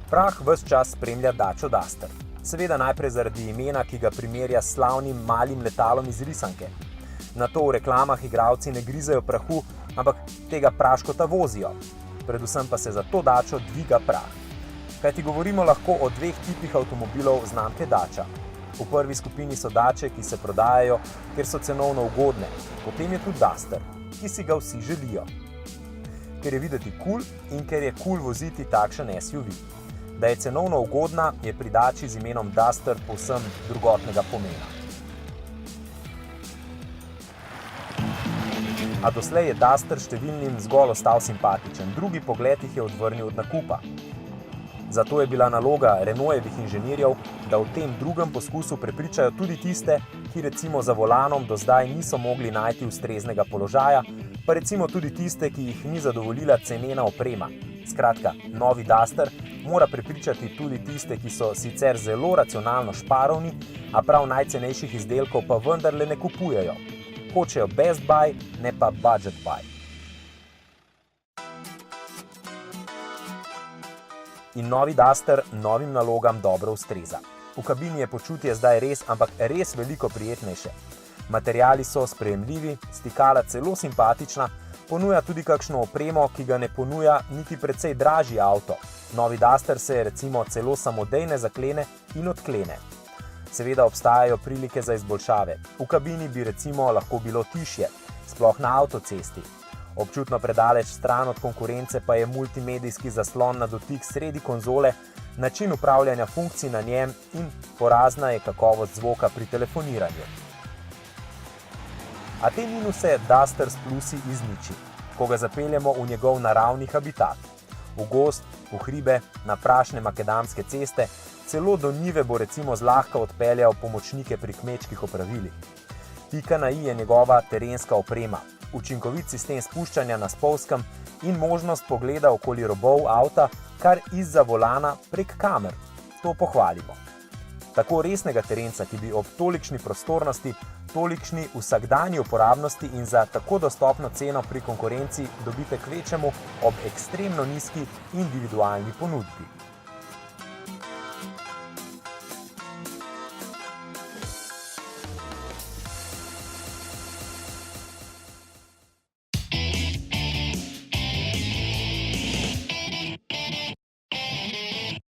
Prah ves čas spremlja Dacia Duster. Seveda najprej zaradi imena, ki ga primerja s slavnim malim letalom iz risanke. Nato v reklamah igralci ne grizejo prahu, ampak tega praškota vozijo. Predvsem pa se za to Dacio dviga prah. Kajti govorimo lahko o dveh tipih avtomobilov znamke Dacia. V prvi skupini so Dacie, ki se prodajajo, ker so cenovno ugodne. Potem je tudi Duster, ki si ga vsi želijo. Ker je videti kul in ker je kul voziti takšen SUV. Da je cenovno ugodna, je pri Dacii z imenom Duster povsem drugotnega pomena. A doslej je Duster številnim zgolj ostal simpatičen, drugi pogled jih je odvrnil od nakupa. Zato je bila naloga Renaultovih inženirjev, da v tem drugem poskusu prepričajo tudi tiste, ki recimo za volanom do zdaj niso mogli najti ustreznega položaja, pa recimo tudi tiste, ki jih ni zadovoljila cenena oprema. Skratka, novi Duster mora prepričati tudi tiste, ki so sicer zelo racionalno šparovni, a prav najcenejših izdelkov pa vendarle ne kupujejo. Hočejo best buy, ne pa budget buy. In novi Duster novim nalogam dobro ustreza. V kabini je počutje zdaj res, ampak res veliko prijetnejše. Materiali so sprejemljivi, stikala celo simpatična, ponuja tudi kakšno opremo, ki ga ne ponuja niti precej dražji avto. Novi Duster se recimo celo samodejno zaklene in odklene. Seveda obstajajo prilike za izboljšave. V kabini bi recimo lahko bilo tišje, sploh na avtocesti. Občutno predaleč stran od konkurence pa je multimedijski zaslon na dotik sredi konzole, način upravljanja funkcij na njem in porazna je kakovost zvoka pri telefoniranju. A te minuse Duster s plusi izniči, ko ga zapeljemo v njegov naravni habitat. V gozd, v hribe, na prašne makadamske ceste, celo do njive bo recimo zlahka odpeljal pomočnike pri kmečkih opravilih. Pika na i je njegova terenska oprema, učinkovit sistem spuščanja na spolzkem in možnost pogleda okoli robov avta kar izza volana prek kamer. To pohvalimo. Tako resnega terenca, ki bi ob tolikšni prostornosti, tolikšni vsakdanji uporabnosti in za tako dostopno ceno pri konkurenci dobite kvečemu ob ekstremno nizki individualni ponudbi.